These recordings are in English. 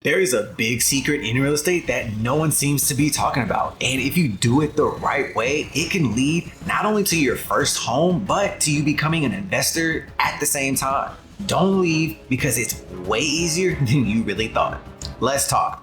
There is a big secret in real estate that no one seems to be talking about. And if you do it the right way, it can lead not only to your first home, but to you becoming an investor at the same time. Don't leave because it's way easier than you really thought. Let's talk.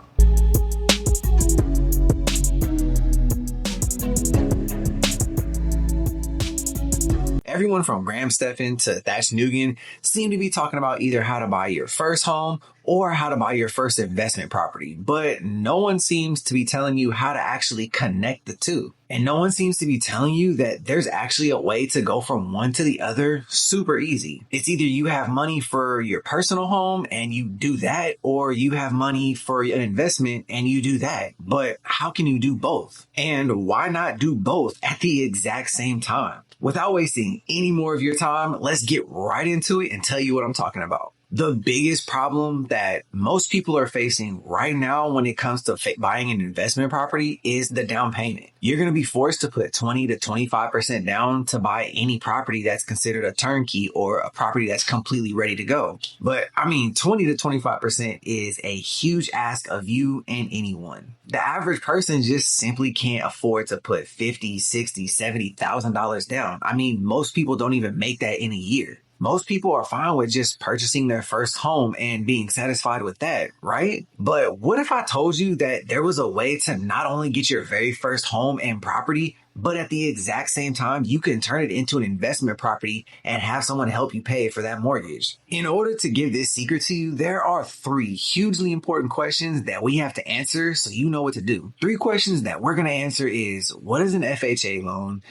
Everyone from Graham Stephan to Thatch Nugent seem to be talking about either how to buy your first home or how to buy your first investment property, but no one seems to be telling you how to actually connect the two. And no one seems to be telling you that there's actually a way to go from one to the other super easy. It's either you have money for your personal home and you do that, or you have money for an investment and you do that. But how can you do both? And why not do both at the exact same time? Without wasting any more of your time, let's get right into it and tell you what I'm talking about. The biggest problem that most people are facing right now when it comes to buying an investment property is the down payment. You're going to be forced to put 20 to 25% down to buy any property that's considered a turnkey or a property that's completely ready to go. But 20 to 25% is a huge ask of you and anyone. The average person just simply can't afford to put $50,000, $60,000, $70,000 down. Most people don't even make that in a year. Most people are fine with just purchasing their first home and being satisfied with that, right? But what if I told you that there was a way to not only get your very first home and property, but at the exact same time, you can turn it into an investment property and have someone help you pay for that mortgage? In order to give this secret to you, there are 3 hugely important questions that we have to answer so you know what to do. 3 questions that we're going to answer is, what is an FHA loan?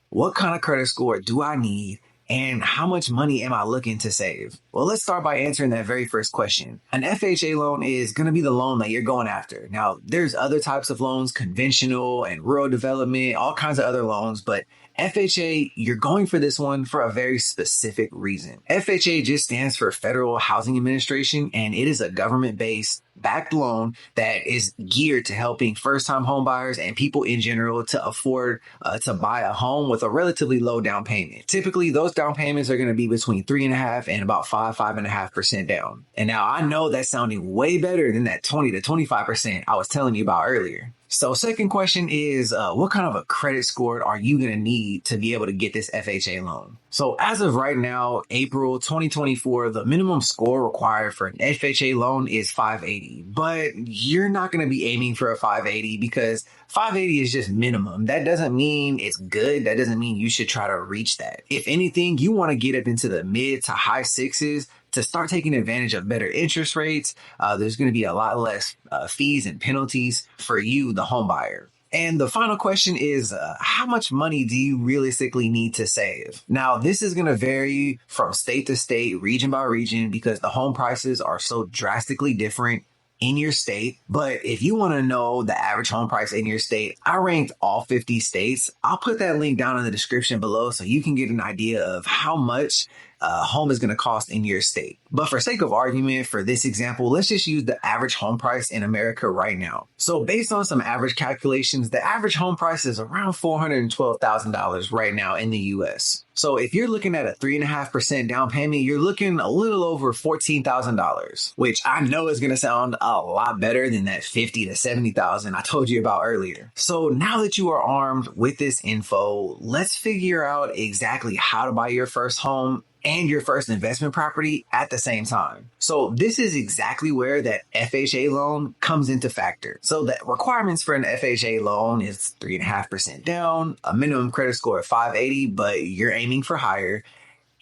What kind of credit score do I need? And how much money am I looking to save? Well, let's start by answering that very first question. An FHA loan is going to be the loan that you're going after. Now, there's other types of loans, conventional and rural development, all kinds of other loans, but FHA, you're going for this one for a very specific reason. FHA just stands for Federal Housing Administration, and it is a government-based backed loan that is geared to helping first-time homebuyers and people in general to afford to buy a home with a relatively low down payment. Typically, those down payments are going to be between 3.5% and about 5.5% down. And now I know that's sounding way better than that 20 to 25% I was telling you about earlier. So second question is, what kind of a credit score are you going to need to be able to get this FHA loan? So as of right now, April 2024, the minimum score required for an FHA loan is 580. But you're not going to be aiming for a 580 because 580 is just minimum. That doesn't mean it's good. That doesn't mean you should try to reach that. If anything, you want to get up into the mid to high 6s to start taking advantage of better interest rates. There's going to be a lot less fees and penalties for you, the home buyer. And the final question is, how much money do you realistically need to save? Now, this is going to vary from state to state, region by region, because the home prices are so drastically different in your state. But if you want to know the average home price in your state, I ranked all 50 states. I'll put that link down in the description below so you can get an idea of how much a home is going to cost in your state. But for sake of argument, for this example, let's just use the average home price in America right now. So based on some average calculations, the average home price is around $412,000 right now in the US. So if you're looking at a 3.5% down payment, you're looking a little over $14,000, which I know is going to sound a lot better than that $50,000 to $70,000 I told you about earlier. So now that you are armed with this info, let's figure out exactly how to buy your first home and your first investment property at the same time. So this is exactly where that FHA loan comes into factor. So the requirements for an FHA loan is 3.5% down, a minimum credit score of 580, but you're aiming for higher.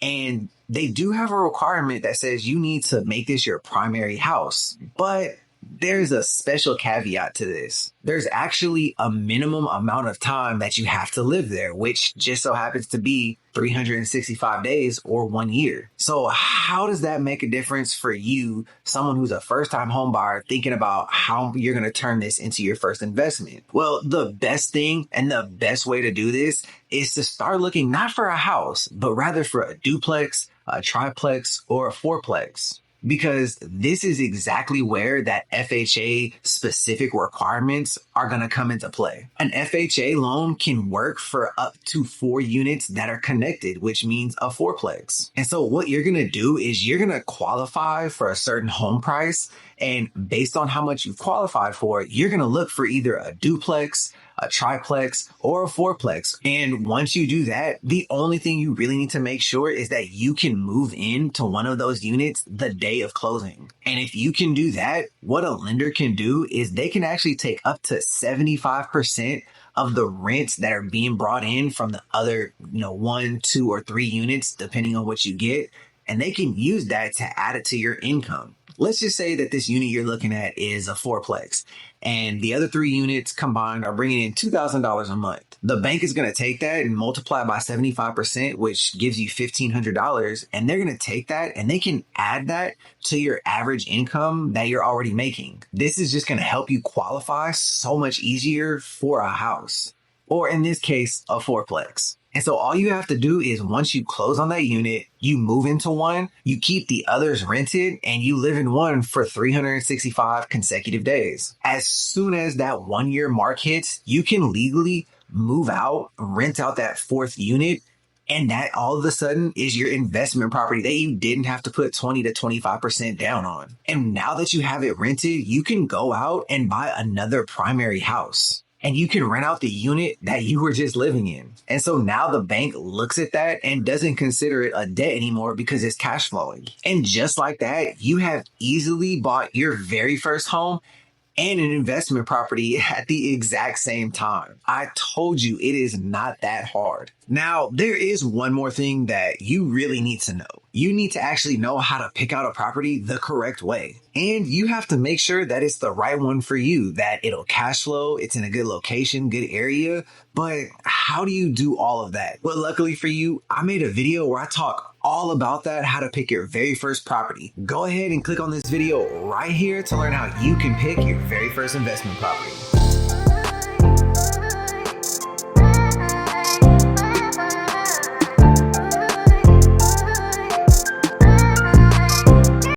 And they do have a requirement that says you need to make this your primary house, but there's a special caveat to this. There's actually a minimum amount of time that you have to live there, which just so happens to be 365 days or 1 year. So how does that make a difference for you, someone who's a first-time home buyer thinking about how you're going to turn this into your first investment? Well, the best thing and the best way to do this is to start looking not for a house, but rather for a duplex, a triplex, or a fourplex. because this is exactly where that FHA specific requirements are going to come into play. An FHA loan can work for up to 4 units that are connected, which means a fourplex. And so what you're going to do is you're going to qualify for a certain home price. And based on how much you've qualified for, you're going to look for either a duplex, a triplex, or a fourplex. And once you do that, the only thing you really need to make sure is that you can move into one of those units the day of closing. And if you can do that, what a lender can do is they can actually take up to 75% of the rents that are being brought in from the other, 1, 2, or 3 units, depending on what you get. And they can use that to add it to your income. Let's just say that this unit you're looking at is a fourplex and the other 3 units combined are bringing in $2,000 a month. The bank is going to take that and multiply by 75%, which gives you $1,500. And they're going to take that and they can add that to your average income that you're already making. This is just going to help you qualify so much easier for a house, or in this case, a fourplex. And so all you have to do is once you close on that unit, you move into one, you keep the others rented, and you live in one for 365 consecutive days. As soon as that 1-year mark hits, you can legally move out, rent out that 4th unit, and that all of a sudden is your investment property that you didn't have to put 20 to 25% down on. And now that you have it rented, you can go out and buy another primary house. And you can rent out the unit that you were just living in. And so now the bank looks at that and doesn't consider it a debt anymore because it's cash flowing. And just like that, you have easily bought your very first home and an investment property at the exact same time. I told you it is not that hard. Now, there is one more thing that you really need to know. You need to actually know how to pick out a property the correct way. And you have to make sure that it's the right one for you, that it'll cash flow, it's in a good location, good area. But how do you do all of that? Well, luckily for you, I made a video where I talk all about that, how to pick your very first property. Go ahead and click on this video right here to learn how you can pick your very first investment property.